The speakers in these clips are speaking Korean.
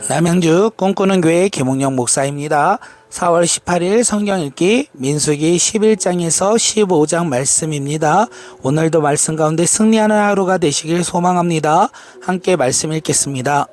남양주 꿈꾸는 교회 김홍영 목사입니다. 4월 18일 성경 읽기 민수기 11장에서 15장 말씀입니다. 오늘도 말씀 가운데 승리하는 하루가 되시길 소망합니다. 함께 말씀 읽겠습니다.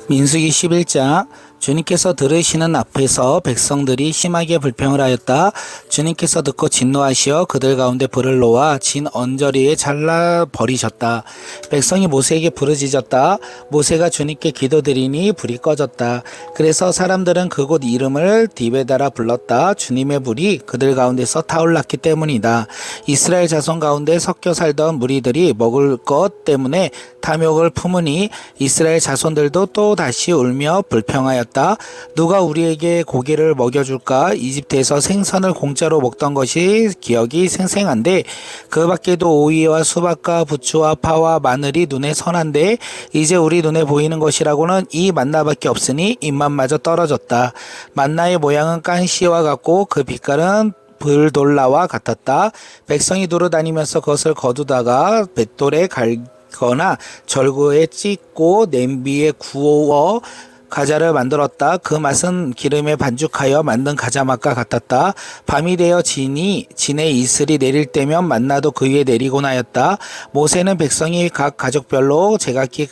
민수기 11장. 주님께서 들으시는 앞에서 백성들이 심하게 불평을 하였다. 주님께서 듣고 진노하시어 그들 가운데 불을 놓아 진 언저리에 잘라 버리셨다. 백성이 모세에게 부르짖었다. 모세가 주님께 기도드리니 불이 꺼졌다. 그래서 사람들은 그곳 이름을 디베다라 불렀다. 주님의 불이 그들 가운데서 타올랐기 때문이다. 이스라엘 자손 가운데 섞여 살던 무리들이 먹을 것 때문에 탐욕을 품으니 이스라엘 자손들도 또 다시 울며 불평하였다. 누가 우리에게 고기를 먹여줄까? 이집트에서 생선을 공짜로 먹던 것이 기억이 생생한데 그 밖에도 오이와 수박과 부추와 파와 마늘이 눈에 선한데 이제 우리 눈에 보이는 것이라고는 이 만나밖에 없으니 입맛마저 떨어졌다. 만나의 모양은 깐씨와 같고 그 빛깔은 불돌라와 같았다. 백성이 두루 다니면서 그것을 거두다가 뱃돌에 갈거나 절구에 찢고 냄비에 구워 과자를 만들었다. 그 맛은 기름에 반죽하여 만든 과자 맛과 같았다. 밤이 되어 진에 이슬이 내릴 때면 만나도 그 위에 내리곤 하였다. 모세는 백성이 각 가족별로 제각기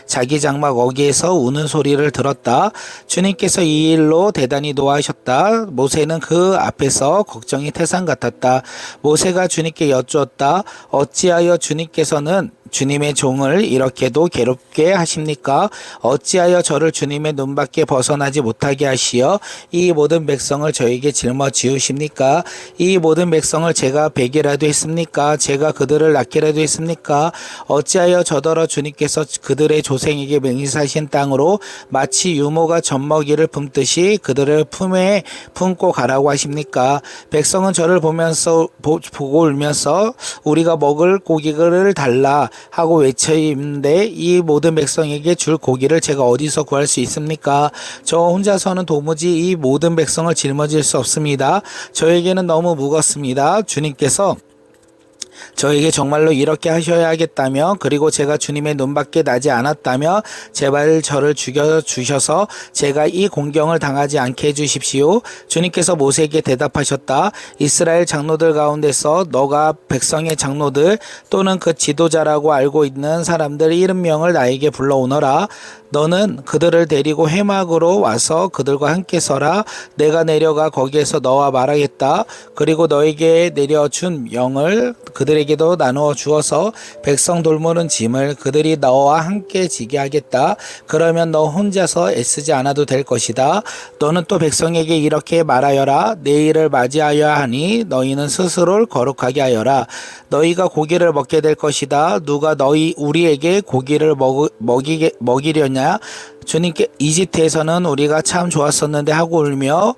자기 장막 어귀에서 우는 소리를 들었다. 주님께서 이 일로 대단히 노하셨다. 모세는 그 앞에서 걱정이 태산 같았다. 모세가 주님께 여쭈었다. 어찌하여 주님께서는 주님의 종을 이렇게도 괴롭게 하십니까? 어찌하여 저를 주님의 눈밖에 벗어나지 못하게 하시어 이 모든 백성을 저에게 짊어지우십니까? 이 모든 백성을 제가 베개라도 했습니까? 제가 그들을 낳게라도 했습니까? 어찌하여 저더러 주님께서 그들의 조상에게 맹세하신 땅으로 마치 유모가 젖먹이를 품듯이 그들을 품에 품고 가라고 하십니까? 백성은 저를 보고 울면서 우리가 먹을 고기를 달라 하고 외치는데 이 모든 백성에게 줄 고기를 제가 어디서 구할 수 있습니까? 저 혼자서는 도무지 이 모든 백성을 짊어질 수 없습니다. 저에게는 너무 무겁습니다. 주님께서 저에게 정말로 이렇게 하셔야겠다며 그리고 제가 주님의 눈밖에 나지 않았다며 제발 저를 죽여주셔서 제가 이 공경을 당하지 않게 해주십시오. 주님께서 모세에게 대답하셨다. 이스라엘 장로들 가운데서 너가 백성의 장로들 또는 그 지도자라고 알고 있는 사람들 이름명을 나에게 불러오너라. 너는 그들을 데리고 회막으로 와서 그들과 함께 서라. 내가 내려가 거기에서 너와 말하겠다. 그리고 너에게 내려준 명을 그들에게도 나누어 주어서 백성 돌보는 짐을 그들이 너와 함께 지게 하겠다. 그러면 너 혼자서 애쓰지 않아도 될 것이다. 너는 또 백성에게 이렇게 말하여라. 내일을 맞이하여야 하니 너희는 스스로를 거룩하게 하여라. 너희가 고기를 먹게 될 것이다. 누가 우리에게 고기를 먹이려냐? 주님께 이집트에서는 우리가 참 좋았었는데 하고 울며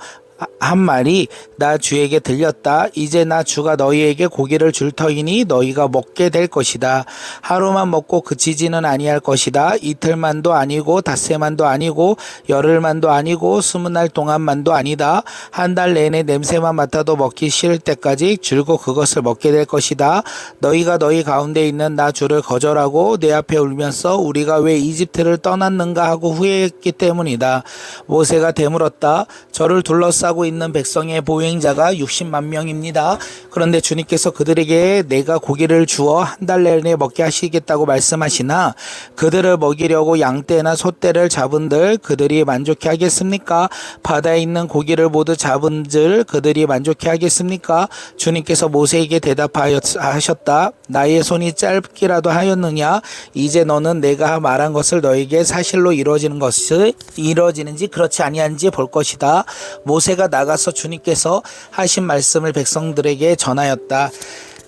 한 말이 나 주에게 들렸다. 이제 나 주가 너희에게 고기를 줄 터이니 너희가 먹게 될 것이다. 하루만 먹고 그치지는 아니할 것이다. 이틀만도 아니고 닷새만도 아니고 열흘만도 아니고 20날 동안만도 아니다. 한 달 내내 냄새만 맡아도 먹기 싫을 때까지 줄곧 그것을 먹게 될 것이다. 너희가 너희 가운데 있는 나 주를 거절하고 내 앞에 울면서 우리가 왜 이집트를 떠났는가 하고 후회했기 때문이다. 모세가 되물었다. 저를 둘러싸고 있는 백성의 보행자가 60만 명입니다. 그런데 주님께서 그들에게 내가 고기를 주어 한 달 내내 먹게 하시겠다고 말씀하시나 그들을 먹이려고 양떼나 소떼를 잡은들 그들이 만족해 하겠습니까? 바다에 있는 고기를 모두 잡은들 그들이 만족해 하겠습니까? 주님께서 모세에게 대답하셨다. 나의 손이 짧기라도 하였느냐? 이제 너는 내가 말한 것을 너에게 사실로 이루어지는지 그렇지 아니한지 볼 것이다. 모세가 나가서 주님께서 하신 말씀을 백성들에게 전하였다.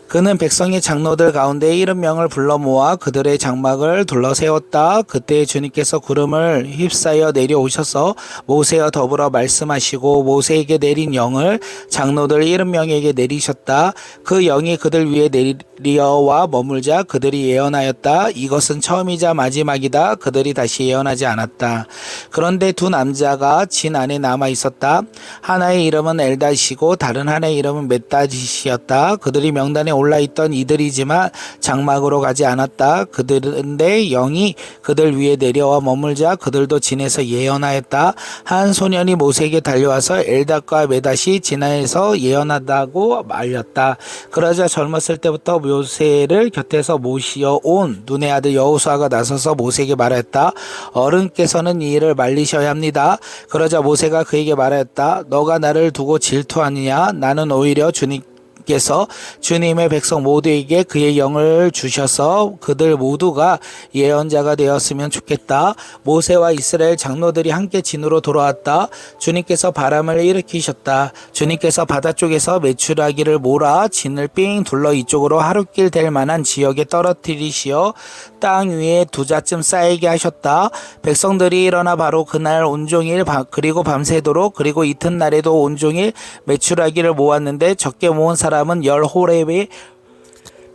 그는 백성의 장로들 가운데 70명을 불러 모아 그들의 장막을 둘러세웠다. 그때 주님께서 구름을 휩싸여 내려오셔서 모세와 더불어 말씀하시고 모세에게 내린 영을 장로들 70명에게 내리셨다. 그 영이 그들 위에 내려와 머물자 그들이 예언하였다. 이것은 처음이자 마지막이다. 그들이 다시 예언하지 않았다. 그런데 두 남자가 진 안에 남아 있었다. 하나의 이름은 엘닷이고 다른 하나의 이름은 멧닷이었다. 그들이 명단에 올라있던 이들이지만 장막으로 가지 않았다. 그들인데 영이 그들 위에 내려와 머물자 그들도 진에서 예언하였다. 한 소년이 모세에게 달려와서 엘닷과 메닷이 진에서 예언한다고 알렸다. 그러자 젊었을 때부터 모세를 곁에서 모시어 온 눈의 아들 여호수아가 나서서 모세에게 말하였다. 어른께서는 이 일을 말리셔야 합니다. 그러자 모세가 그에게 말하였다. 너가 나를 두고 질투하느냐? 나는 오히려 주님께서 주님의 백성 모두에게 그의 영을 주셔서 그들 모두가 예언자가 되었으면 좋겠다. 모세와 이스라엘 장로들이 함께 진으로 돌아왔다. 주님께서 바람을 일으키셨다. 주님께서 바다 쪽에서 메추라기를 몰아 진을 삥 둘러 이쪽으로 하루길 될 만한 지역에 떨어뜨리시어 땅 위에 2자쯤 쌓이게 하셨다. 백성들이 일어나 바로 그날 온종일 그리고 밤새도록 그리고 이튿날에도 온종일 메추라기를 모았는데 적게 모은 사람은 10호렙에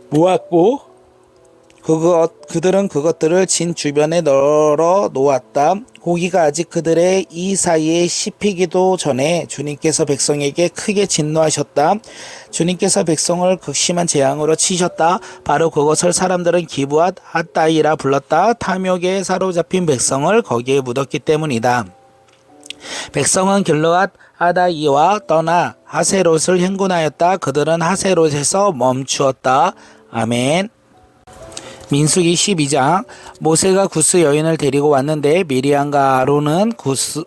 모았고 그들은 그것들을 진 주변에 널어 놓았다. 고기가 아직 그들의 이 사이에 씹히기도 전에 주님께서 백성에게 크게 진노하셨다. 주님께서 백성을 극심한 재앙으로 치셨다. 바로 그것을 사람들은 기브앗 핫다이라 불렀다. 탐욕에 사로잡힌 백성을 거기에 묻었기 때문이다. 백성은 길르앗 하다이와 떠나 하세롯을 행군하였다. 그들은 하세롯에서 멈추었다. 아멘. 민수기 12장. 모세가 구스 여인을 데리고 왔는데 미리암과 아론은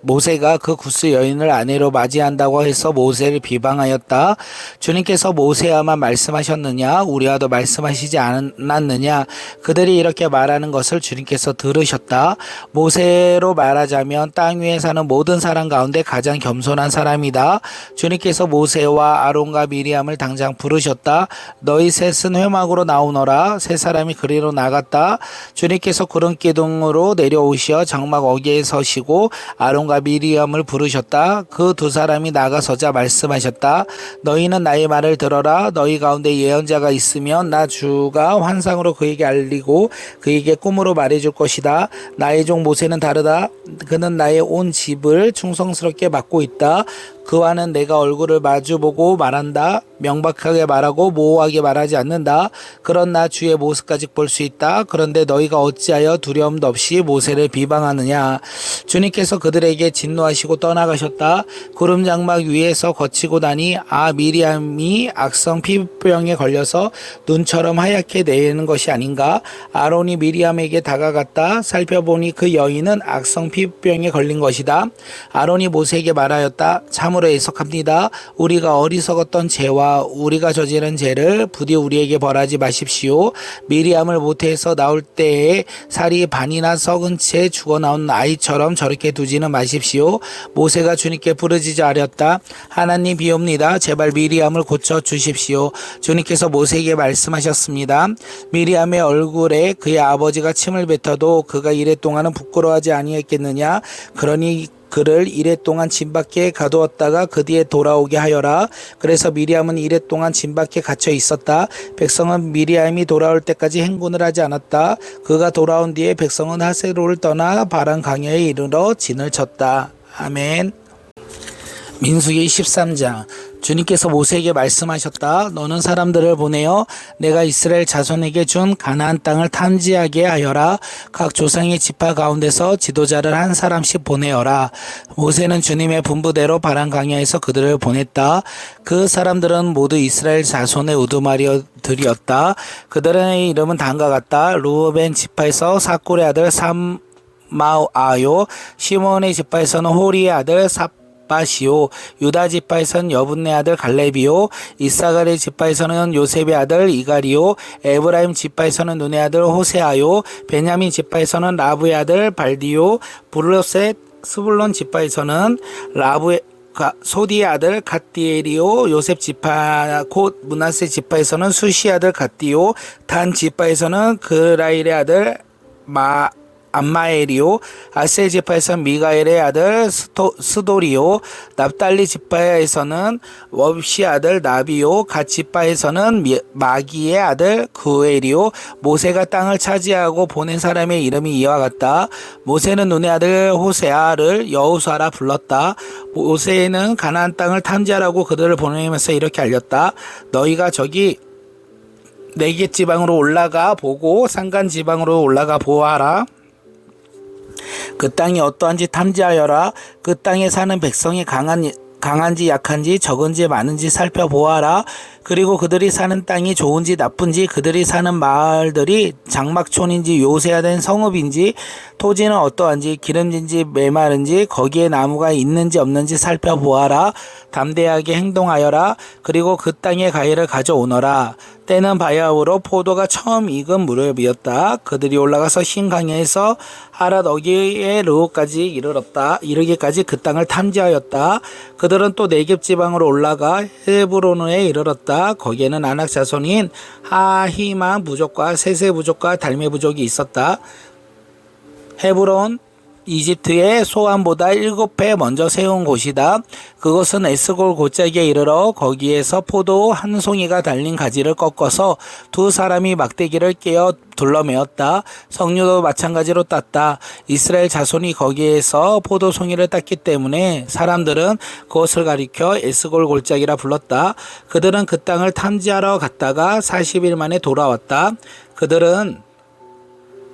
모세가 그 구스 여인을 아내로 맞이한다고 해서 모세를 비방하였다. 주님께서 모세와만 말씀하셨느냐? 우리와도 말씀하시지 않았느냐? 그들이 이렇게 말하는 것을 주님께서 들으셨다. 모세로 말하자면 땅 위에 사는 모든 사람 가운데 가장 겸손한 사람이다. 주님께서 모세와 아론과 미리암을 당장 부르셨다. 너희 셋은 회막으로 나오너라. 세 사람이 그리로 나갔다. 주님께서 구름 기둥으로 내려오시어 장막 어귀에 서시고 아론과 미리암을 부르셨다. 그 2사람이 나가서자 말씀하셨다. 너희는 나의 말을 들어라. 너희 가운데 예언자가 있으면 나 주가 환상으로 그에게 알리고 그에게 꿈으로 말해줄 것이다. 나의 종 모세는 다르다. 그는 나의 온 집을 충성스럽게 맡고 있다. 그와는 내가 얼굴을 마주보고 말한다. 명백하게 말하고 모호하게 말하지 않는다. 그런 나 주의 모습까지 볼 수 있다. 그런데 너희가 어찌하여 두려움도 없이 모세를 비방하느냐. 주님께서 그들에게 진노하시고 떠나가셨다. 구름 장막 위에서 거치고 나니 미리암이 악성 피부병에 걸려서 눈처럼 하얗게 내는 것이 아닌가. 아론이 미리암에게 다가갔다. 살펴보니 그 여인은 악성 피부병에 걸린 것이다. 아론이 모세에게 말하였다. 참으로 애석합니다. 우리가 어리석었던 죄와 우리가 저지른 죄를 부디 우리에게 벌하지 마십시오. 미리암을 모태에서 나올 때에 살이 반이나 썩은 채 죽어나온 아이처럼 저렇게 두지는 마십시오. 모세가 주님께 부르짖어 아렸다. 하나님 비옵니다. 제발 미리암을 고쳐 주십시오. 주님께서 모세에게 말씀하셨습니다. 미리암의 얼굴에 그의 아버지가 침을 뱉어도 그가 이랫동안은 부끄러워하지 아니했겠느냐. 그러니 그를 이랫동안 진 밖에 가두었다가 그 뒤에 돌아오게 하여라. 그래서 미리암은 이랫동안 진 밖에 갇혀 있었다. 백성은 미리암이 돌아올 때까지 행군을 하지 않았다. 그가 돌아온 뒤에 백성은 하세로를 떠나 바란 강야에 이르러 진을 쳤다. 아멘. 민수기 13장. 주님께서 모세에게 말씀하셨다. 너는 사람들을 보내어 내가 이스라엘 자손에게 준 가나안 땅을 탐지하게 하여라. 각 조상의 지파 가운데서 지도자를 한 사람씩 보내어라. 모세는 주님의 분부대로 바란 강야에서 그들을 보냈다. 그 사람들은 모두 이스라엘 자손의 우두머리들이었다. 그들의 이름은 다음과 같다. 루벤 지파에서 사골의 아들 삼마아요. 시몬의 지파에서는 호리의 아들 바시오. 유다 지파에서는 여분네 아들 갈렙이요. 이사갈의 지파에서는 요셉의 아들 이갈이요. 에브라임 지파에서는 눈의 아들 호세아요. 베냐민 지파에서는 라브의 아들 발디요. 브루셋 스불론 지파에서는 소디의 아들 갓디엘이요. 요셉 지파 곧 므낫세 지파에서는 수시 아들 갓디요. 단 지파에서는 그라일의 아들 암마엘이요. 아셀 지파에서는 미가엘의 아들 스도리요. 납달리 지파에서는 웁시 아들 나비요. 갓 지파에서는 마기의 아들 구엘이요. 모세가 땅을 차지하고 보낸 사람의 이름이 이와 같다. 모세는 눈의 아들 호세아를 여호수아라 불렀다. 모세는 가나안 땅을 탐지하라고 그들을 보내면서 이렇게 알렸다. 너희가 저기 네겝 지방으로 올라가 보고 산간 지방으로 올라가 보아라. 그 땅이 어떠한지 탐지하여라. 그 땅에 사는 백성이 강한지 약한지 적은지 많은지 살펴보아라. 그리고 그들이 사는 땅이 좋은지 나쁜지, 그들이 사는 마을들이 장막촌인지 요새화된 성읍인지, 토지는 어떠한지 기름진지 메마른지, 거기에 나무가 있는지 없는지 살펴보아라. 담대하게 행동하여라. 그리고 그 땅의 가위를 가져오너라. 때는 바야흐로 포도가 처음 익은 무렵이었다. 그들이 올라가서 흰 강야에서 하랏 어귀의 르호까지 이르기까지 그 땅을 탐지하였다. 그들은 또 네겝 지방으로 올라가 헤브론에 이르렀다. 거기에는 아낙 자손인 하히만 부족과 세세 부족과 달메 부족이 있었다. 헤브론 이집트의 소안보다 7배 먼저 세운 곳이다. 그것은 에스골 골짜기에 이르러 거기에서 포도 한 송이가 달린 가지를 꺾어서 두 사람이 막대기를 깨어 둘러매었다. 석류도 마찬가지로 땄다. 이스라엘 자손이 거기에서 포도 송이를 땄기 때문에 사람들은 그것을 가리켜 에스골 골짜기라 불렀다. 그들은 그 땅을 탐지하러 갔다가 40일 만에 돌아왔다. 그들은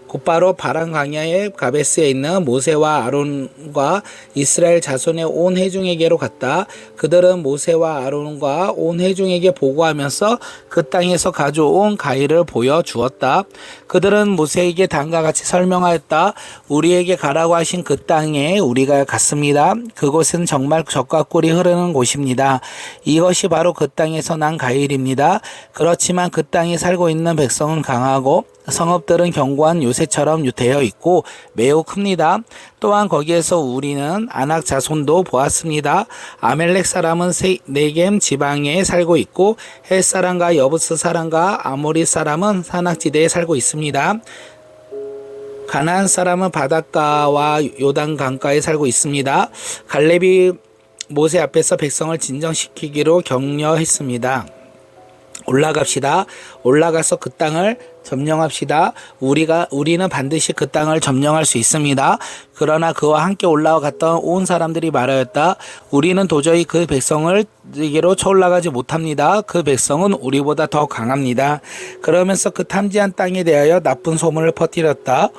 곧바로 바란 강야의 가베스에 있는 모세와 아론과 이스라엘 자손의 온 회중에게로 갔다. 그들은 모세와 아론과 온 회중에게 보고하면서 그 땅에서 가져온 가위를 보여 주었다. 그들은 모세에게 다음과 같이 설명하였다. 우리에게 가라고 하신 그 땅에 우리가 갔습니다. 그곳은 정말 젖과 꿀이 흐르는 곳입니다. 이것이 바로 그 땅에서 난 가위입니다. 그렇지만 그 땅에 살고 있는 백성은 강하고 성읍들은 견고한 요새처럼 되어 있고 매우 큽니다. 또한 거기에서 우리는 아낙 자손도 보았습니다. 아멜렉 사람은 네겝 지방에 살고 있고 헷 사람과 여부스 사람과 아모리 사람은 산악지대에 살고 있습니다. 가나안 사람은 바닷가와 요단 강가에 살고 있습니다. 갈렙이 모세 앞에서 백성을 진정시키기로 격려했습니다. 올라갑시다. 올라가서 그 땅을 점령합시다. 우리는 반드시 그 땅을 점령할 수 있습니다. 그러나 그와 함께 올라갔던 온 사람들이 말하였다. 우리는 도저히 그 백성에게로 쳐올라가지 못합니다. 그 백성은 우리보다 더 강합니다. 그러면서 그 탐지한 땅에 대하여 나쁜 소문을 퍼뜨렸다.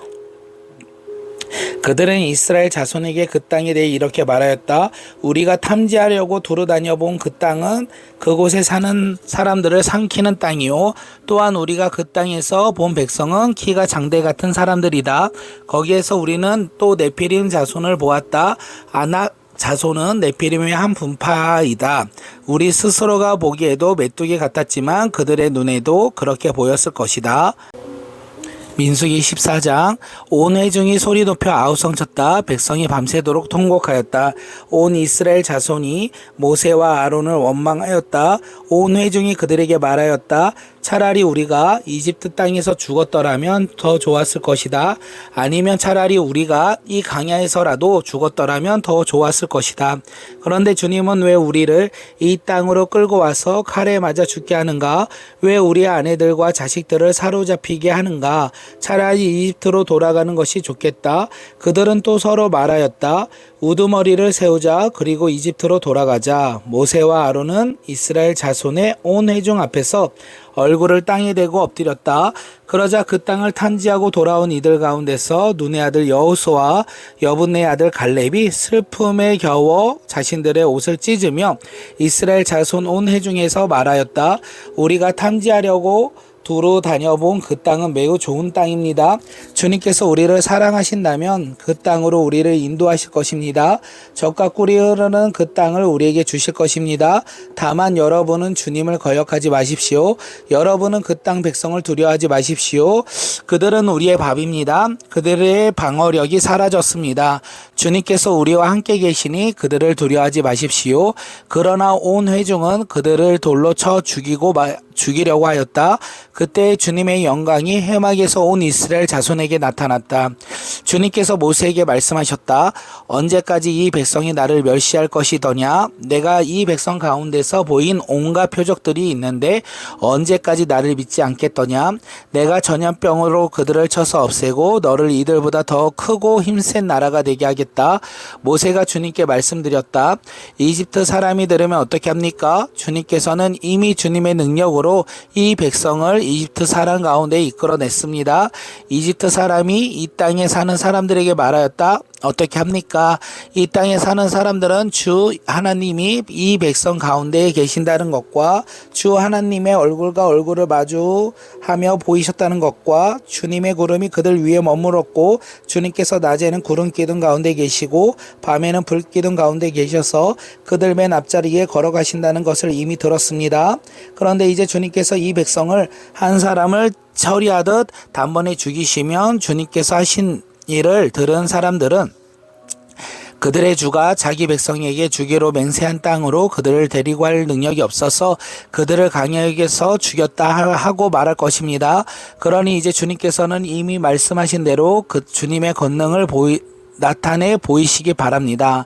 그들은 이스라엘 자손에게 그 땅에 대해 이렇게 말하였다. 우리가 탐지하려고 두루 다녀본 그 땅은 그곳에 사는 사람들을 삼키는 땅이요. 또한 우리가 그 땅에서 본 백성은 키가 장대 같은 사람들이다. 거기에서 우리는 또 네피림 자손을 보았다. 아낙 자손은 네피림의 한 분파이다. 우리 스스로가 보기에도 메뚜기 같았지만 그들의 눈에도 그렇게 보였을 것이다. 민수기 14장. 온 회중이 소리 높여 아우성 쳤다. 백성이 밤새도록 통곡하였다. 온 이스라엘 자손이 모세와 아론을 원망하였다. 온 회중이 그들에게 말하였다. 차라리 우리가 이집트 땅에서 죽었더라면 더 좋았을 것이다. 아니면 차라리 우리가 이 강야에서라도 죽었더라면 더 좋았을 것이다. 그런데 주님은 왜 우리를 이 땅으로 끌고 와서 칼에 맞아 죽게 하는가? 왜 우리 아내들과 자식들을 사로잡히게 하는가? 차라리 이집트로 돌아가는 것이 좋겠다. 그들은 또 서로 말하였다. 우두머리를 세우자. 그리고 이집트로 돌아가자. 모세와 아론은 이스라엘 자손의 온 회중 앞에서 얼굴을 땅에 대고 엎드렸다. 그러자 그 땅을 탐지하고 돌아온 이들 가운데서 눈의 아들 여호수아와 여분의 아들 갈렙이 슬픔에 겨워 자신들의 옷을 찢으며 이스라엘 자손 온 회중에서 말하였다. 우리가 탐지하려고 두루 다녀본 그 땅은 매우 좋은 땅입니다. 주님께서 우리를 사랑하신다면 그 땅으로 우리를 인도하실 것입니다. 젖과 꿀이 흐르는 그 땅을 우리에게 주실 것입니다. 다만 여러분은 주님을 거역하지 마십시오. 여러분은 그 땅 백성을 두려워하지 마십시오. 그들은 우리의 밥입니다. 그들의 방어력이 사라졌습니다. 주님께서 우리와 함께 계시니 그들을 두려워하지 마십시오. 그러나 온 회중은 그들을 돌로 쳐 죽이려고 하였다. 그때 주님의 영광이 해막에서 온 이스라엘 자손에게 나타났다. 주님께서 모세에게 말씀하셨다. 언제까지 이 백성이 나를 멸시할 것이더냐? 내가 이 백성 가운데서 보인 온갖 표적들이 있는데 언제까지 나를 믿지 않겠더냐? 내가 전염병으로 그들을 쳐서 없애고 너를 이들보다 더 크고 힘센 나라가 되게 하겠다. 모세가 주님께 말씀드렸다. 이집트 사람이 들으면 어떻게 합니까? 주님께서는 이미 주님의 능력으로 이 백성을 이집트 사람 가운데 이끌어냈습니다. 이집트 사람이 이 땅에 사는 사람들에게 말하였다. 어떻게 합니까? 이 땅에 사는 사람들은 주 하나님이 이 백성 가운데에 계신다는 것과 주 하나님의 얼굴과 얼굴을 마주하며 보이셨다는 것과 주님의 구름이 그들 위에 머물었고 주님께서 낮에는 구름 기둥 가운데 계시고 밤에는 불 기둥 가운데 계셔서 그들 맨 앞자리에 걸어가신다는 것을 이미 들었습니다. 그런데 이제 주님께서 이 백성을 한 사람을 처리하듯 단번에 죽이시면 주님께서 하신 일을 들은 사람들은 그들의 주가 자기 백성에게 주기로 맹세한 땅으로 그들을 데리고 갈 능력이 없어서 그들을 강야에게서 죽였다 하고 말할 것입니다. 그러니 이제 주님께서는 이미 말씀하신 대로 그 주님의 권능을 나타내 보이시기 바랍니다.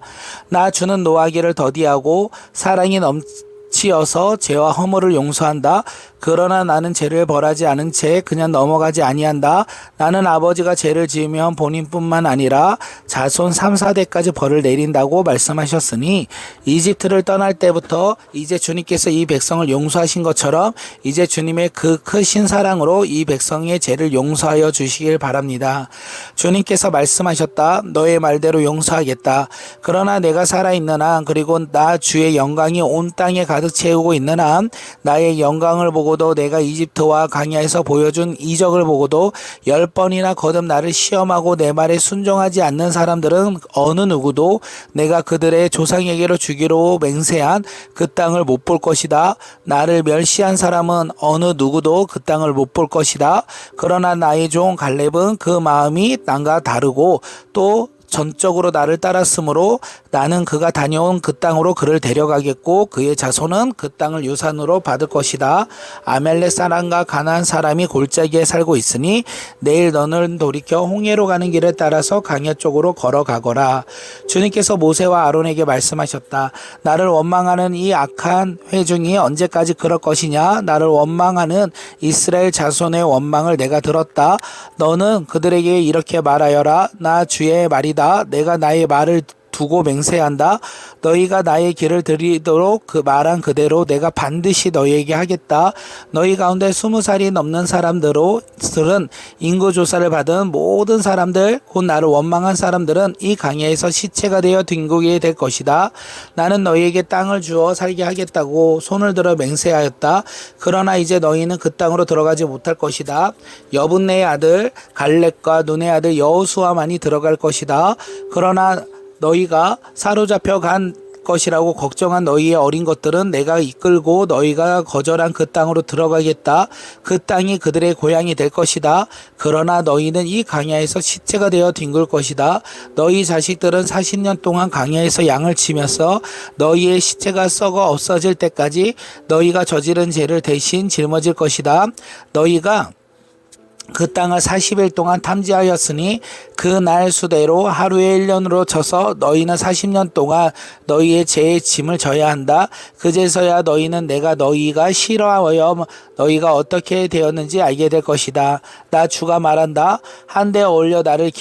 나 주는 노하기를 더디하고 사랑이 넘치어서 죄와 허물을 용서한다. 그러나 나는 죄를 벌하지 않은 채 그냥 넘어가지 아니한다. 나는 아버지가 죄를 지으면 본인뿐만 아니라 자손 3, 4대까지 벌을 내린다고 말씀하셨으니 이집트를 떠날 때부터 이제 주님께서 이 백성을 용서하신 것처럼 이제 주님의 그 크신 사랑으로 이 백성의 죄를 용서하여 주시길 바랍니다. 주님께서 말씀하셨다. 너의 말대로 용서하겠다. 그러나 내가 살아있는 한 그리고 나 주의 영광이 온 땅에 가득 채우고 있는 한 나의 영광을 보고도 내가 이집트와 광야에서 보여준 이적을 보고도 10번이나 거듭 나를 시험하고 내 말에 순종하지 않는 사람들은 어느 누구도 내가 그들의 조상에게로 주기로 맹세한 그 땅을 못 볼 것이다. 나를 멸시한 사람은 어느 누구도 그 땅을 못 볼 것이다. 그러나 나의 종 갈렙은 그 마음이 남과 다르고 또 전적으로 나를 따랐으므로 나는 그가 다녀온 그 땅으로 그를 데려가겠고 그의 자손은 그 땅을 유산으로 받을 것이다. 아멜렉 사람과 가나안 사람이 골짜기에 살고 있으니 내일 너는 돌이켜 홍해로 가는 길을 따라서 강야 쪽으로 걸어가거라. 주님께서 모세와 아론에게 말씀하셨다. 나를 원망하는 이 악한 회중이 언제까지 그럴 것이냐? 나를 원망하는 이스라엘 자손의 원망을 내가 들었다. 너는 그들에게 이렇게 말하여라. 나 주의 말이다. 내가 나의 말을 두고 맹세한다. 너희가 나의 길을 들이도록 그 말한 그대로 내가 반드시 너희에게 하겠다. 너희 가운데 20살이 넘는 사람들은 인구조사를 받은 모든 사람들 곧 나를 원망한 사람들은 이 강야에서 시체가 되어 뒹구게 될 것이다. 나는 너희에게 땅을 주어 살게 하겠다고 손을 들어 맹세하였다. 그러나 이제 너희는 그 땅으로 들어가지 못할 것이다. 여분네의 아들 갈렙과 눈의 아들 여호수아만이 들어갈 것이다. 그러나 너희가 사로잡혀 간 것이라고 걱정한 너희의 어린 것들은 내가 이끌고 너희가 거절한 그 땅으로 들어가겠다. 그 땅이 그들의 고향이 될 것이다. 그러나 너희는 이 강야에서 시체가 되어 뒹굴 것이다. 너희 자식들은 40년 동안 강야에서 양을 치면서 너희의 시체가 썩어 없어질 때까지 너희가 저지른 죄를 대신 짊어질 것이다. 너희가 그 땅을 40일 동안 탐지하였으니 그 날 수대로 하루에 1년으로 쳐서 너희는 40년 동안 너희의 죄의 짐을 져야 한다. 그제서야 너희는 내가 너희가 싫어하여 너희가 어떻게 되었는지 알게 될 것이다. 나 주가 말한다. 한데 어울려 나를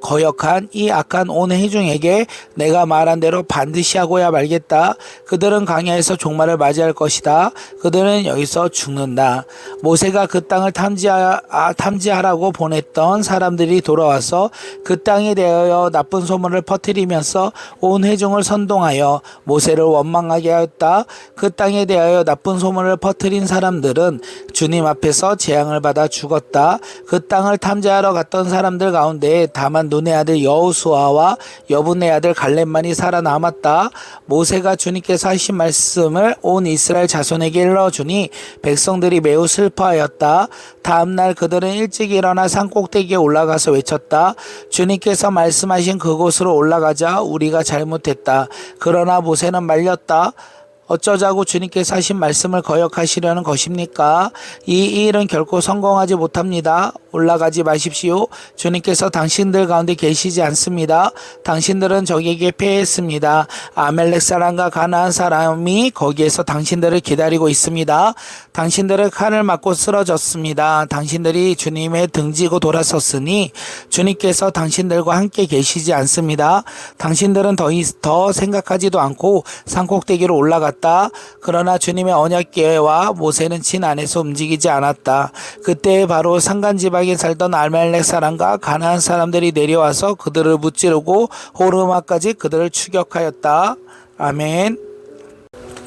거역한 이 악한 온 회중에게 내가 말한 대로 반드시 하고야 말겠다. 그들은 강야에서 종말을 맞이할 것이다. 그들은 여기서 죽는다. 모세가 그 땅을 탐지하라고 보냈던 사람들이 돌아와서 그 땅에 대하여 나쁜 소문을 퍼뜨리면서 온 회중을 선동하여 모세를 원망하게 하였다. 그 땅에 대하여 나쁜 소문을 퍼뜨린 사람들은 주님 앞에서 재앙을 받아 죽었다. 그 땅을 탐지하러 갔던 사람들 가운데 다만 눈의 아들 여호수아와 여분의 아들 갈렙만이 살아남았다. 모세가 주님께서 하신 말씀을 온 이스라엘 자손에게 일러주니 백성들이 매우 슬퍼하였다. 다음날 그들은 일찍 일어나 산꼭대기에 올라가서 외쳤다. 주님께서 말씀하신 그곳으로 올라가자. 우리가 잘못했다. 그러나 모세는 말렸다. 어쩌자고 주님께서 하신 말씀을 거역하시려는 것입니까? 이 일은 결코 성공하지 못합니다. 올라가지 마십시오. 주님께서 당신들 가운데 계시지 않습니다. 당신들은 적에게 패했습니다. 아멜렉 사람과 가나안 사람이 거기에서 당신들을 기다리고 있습니다. 당신들을 칼을 맞고 쓰러졌습니다. 당신들이 주님의 등지고 돌아섰으니 주님께서 당신들과 함께 계시지 않습니다. 당신들은 더 생각하지도 않고 산꼭대기로 올라갔다. 하였다. 그러나 주님의 언약궤와 모세는 진 안에서 움직이지 않았다. 그때 바로 산간지방에 살던 아말렉 사람과 가나안 사람들이 내려와서 그들을 무찌르고 호르마까지 그들을 추격하였다. 아멘.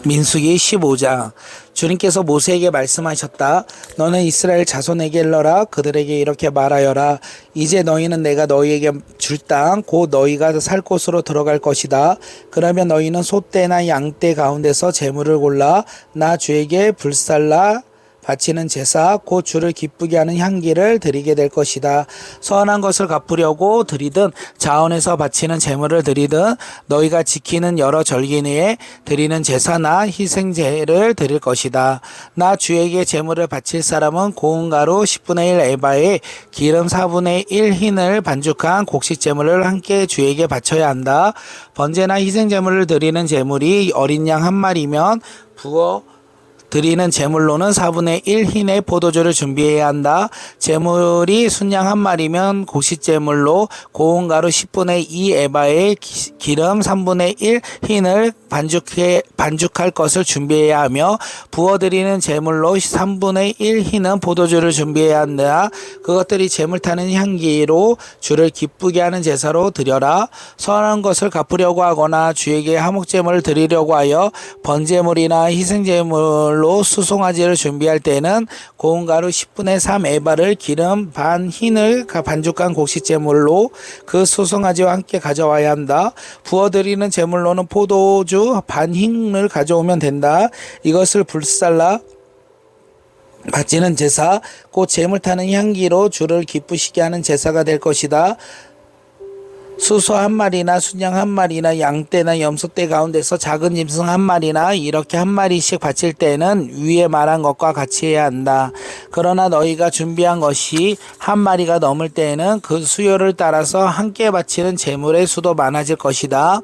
민수기 15장. 주님께서 모세에게 말씀하셨다. 너는 이스라엘 자손에게 일러라. 그들에게 이렇게 말하여라. 이제 너희는 내가 너희에게 줄 땅 곧 너희가 살 곳으로 들어갈 것이다. 그러면 너희는 소떼나 양떼 가운데서 제물을 골라 나 주에게 불살라 바치는 제사 곧 주를 기쁘게 하는 향기를 드리게 될 것이다. 선한 것을 갚으려고 드리든 자원에서 바치는 제물을 드리든 너희가 지키는 여러 절기내에 드리는 제사나 희생제를 드릴 것이다. 나 주에게 제물을 바칠 사람은 고운 가루 10분의 1 에바에 기름 4분의 1 흰을 반죽한 곡식 제물을 함께 주에게 바쳐야 한다. 번제나 희생제물을 드리는 제물이 어린 양 한 마리면 부어 드리는 제물로는 4분의 1 흰의 포도주를 준비해야 한다. 제물이 순양 한 마리면 곡식제물로 고운 가루 10분의 2 에바에 기름 3분의 1 흰을 반죽할 것을 준비해야 하며 부어드리는 제물로 3분의 1 흰은 포도주를 준비해야 한다. 그것들이 제물 타는 향기로 주를 기쁘게 하는 제사로 드려라. 선한 것을 갚으려고 하거나 주에게 화목제물을 드리려고 하여 번제물이나 희생제물로 수송아지를 준비할 때는 고운 가루 10분의 3 에바를 기름 반 흰을 반죽한 곡식제물로 그 수송아지와 함께 가져와야 한다. 부어드리는 제물로는 포도주 반 흰을 가져오면 된다. 이것을 불살라 바치는 제사 곧 제물 타는 향기로 주를 기쁘시게 하는 제사가 될 것이다. 수소 한 마리나 순양 한 마리나 양떼나 염소떼 가운데서 작은 짐승 한 마리나 이렇게 한 마리씩 바칠 때는 위에 말한 것과 같이 해야 한다. 그러나 너희가 준비한 것이 한 마리가 넘을 때에는 그 수요를 따라서 함께 바치는 제물의 수도 많아질 것이다.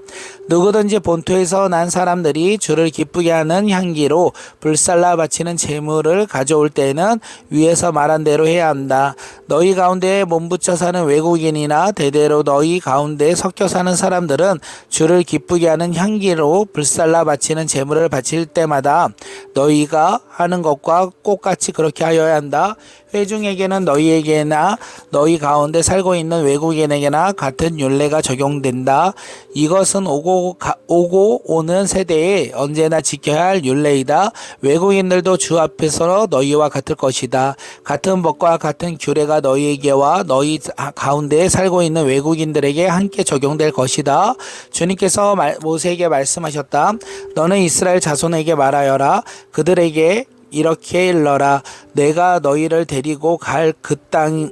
누구든지 본토에서 난 사람들이 주를 기쁘게 하는 향기로 불살라 바치는 제물을 가져올 때는 위에서 말한 대로 해야 한다. 너희 가운데 몸붙여 사는 외국인이나 대대로 너희 가운데 섞여 사는 사람들은 주를 기쁘게 하는 향기로 불살라 바치는 제물을 바칠 때마다 너희가 하는 것과 똑같이 그렇게 하여야 한다. 회중에게는 너희에게나 너희 가운데 살고 있는 외국인에게나 같은 율례가 적용된다. 이것은 오고 오는 세대에 언제나 지켜야 할 율례이다. 외국인들도 주 앞에서 너희와 같을 것이다. 같은 법과 같은 규례가 너희에게와 너희 가운데 살고 있는 외국인들에게 함께 적용될 것이다. 주님께서 모세에게 말씀하셨다. 너는 이스라엘 자손에게 말하여라. 그들에게 이렇게 일러라. 내가 너희를 데리고 갈 그 땅에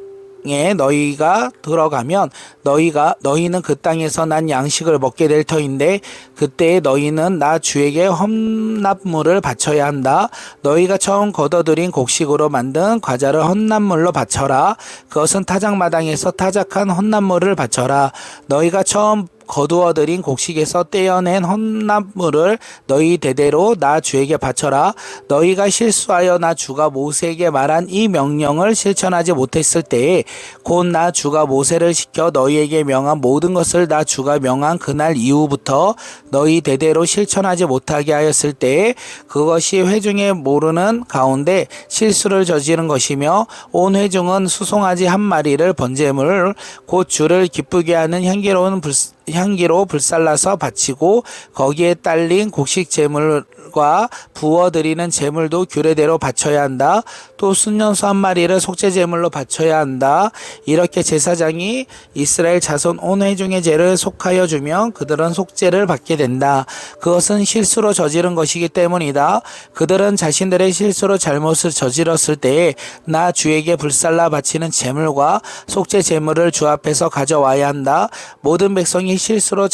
너희가 들어가면 너희는 그 땅에서 난 양식을 먹게 될 터인데 그때 너희는 나 주에게 헌납물을 바쳐야 한다. 너희가 처음 거둬들인 곡식으로 만든 과자를 헌납물로 바쳐라. 그것은 타작마당에서 타작한 헌납물을 바쳐라. 너희가 처음 거두어들인 곡식에서 떼어낸 헌납물을 너희 대대로 나 주에게 바쳐라. 너희가 실수하여 나 주가 모세에게 말한 이 명령을 실천하지 못했을 때에 곧 나 주가 모세를 시켜 너희에게 명한 모든 것을 나 주가 명한 그날 이후부터 너희 대대로 실천하지 못하게 하였을 때에 그것이 회중에 모르는 가운데 실수를 저지른 것이며 온 회중은 수송아지 한 마리를 번제물 곧 주를 기쁘게 하는 향기로 불살라서 바치고 거기에 딸린 곡식 제물과 부어드리는 제물도 규례대로 바쳐야 한다. 또 순년소 한 마리를 속죄 제물로 바쳐야 한다. 이렇게 제사장이 이스라엘 자손 온 회중의 죄를 속하여 주면 그들은 속죄를 받게 된다. 그것은 실수로 저지른 것이기 때문이다. 그들은 자신들의 실수로 잘못을 저질렀을 때에 나 주에게 불살라 바치는 제물과 속죄 제물을 주 앞에서 가져와야 한다. 모든 백성이 실수로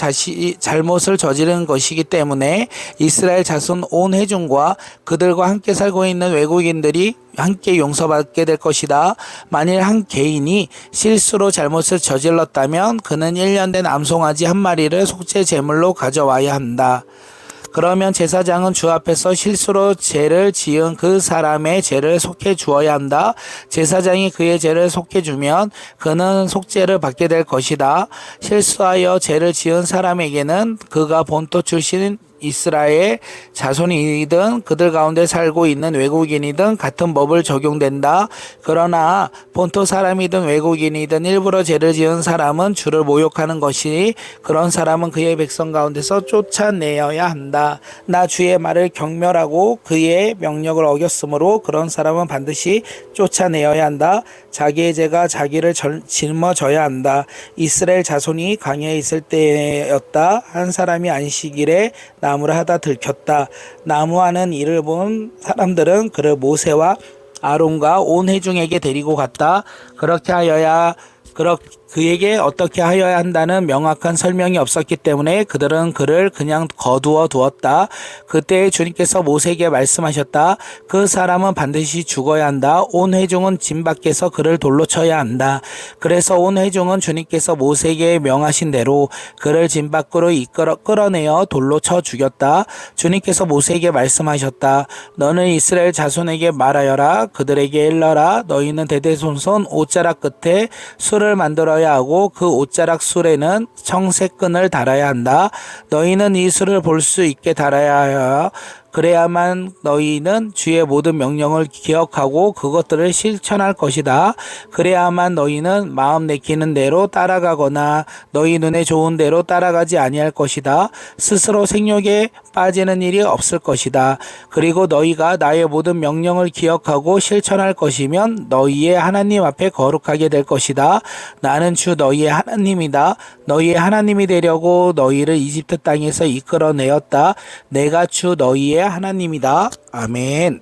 잘못을 저지른 것이기 때문에 이스라엘 자손 온 회중과 그들과 함께 살고 있는 외국인들이 함께 용서받게 될 것이다. 만일 한 개인이 실수로 잘못을 저질렀다면 그는 1년 된 암송아지 한 마리를 속죄 제물로 가져와야 한다. 그러면 제사장은 주 앞에서 실수로 죄를 지은 그 사람의 죄를 속해 주어야 한다. 제사장이 그의 죄를 속해 주면 그는 속죄를 받게 될 것이다. 실수하여 죄를 지은 사람에게는 그가 본토 출신인 이스라엘 자손이든 그들 가운데 살고 있는 외국인이든 같은 법을 적용된다. 그러나 본토 사람이든 외국인이든 일부러 죄를 지은 사람은 주를 모욕하는 것이 그런 사람은 그의 백성 가운데서 쫓아내어야 한다. 나 주의 말을 경멸하고 그의 명령을 어겼으므로 그런 사람은 반드시 쫓아내어야 한다. 자기의 죄가 자기를 짊어져야 한다. 이스라엘 자손이 광야에 있을 때였다. 한 사람이 안식일에 나무를 하다 들켰다. 나무하는 일을 본 사람들은 그를 모세와 아론과 온 회중에게 데리고 갔다. 그에게 어떻게 하여야 한다는 명확한 설명이 없었기 때문에 그들은 그를 그냥 거두어 두었다. 그때 주님께서 모세에게 말씀하셨다. 그 사람은 반드시 죽어야 한다. 온 회중은 진 밖에서 그를 돌로 쳐야 한다. 그래서 온 회중은 주님께서 모세에게 명하신 대로 그를 진 밖으로 끌어내어 돌로 쳐 죽였다. 주님께서 모세에게 말씀하셨다. 너는 이스라엘 자손에게 말하여라. 그들에게 일러라. 너희는 대대손손 옷자락 끝에 술을 만들어야 하고 그 옷자락 술에는 청색끈을 달아야 한다. 너희는 이 술을 볼 수 있게 달아야 하여 그래야만 너희는 주의 모든 명령을 기억하고 그것들을 실천할 것이다. 그래야만 너희는 마음 내키는 대로 따라가거나 너희 눈에 좋은 대로 따라가지 아니할 것이다. 스스로 생욕에 빠지는 일이 없을 것이다. 그리고 너희가 나의 모든 명령을 기억하고 실천할 것이면 너희의 하나님 앞에 거룩하게 될 것이다. 나는 주 너희의 하나님이다. 너희의 하나님이 되려고 너희를 이집트 땅에서 이끌어내었다. 내가 주 너희의 하나님이다. 아멘.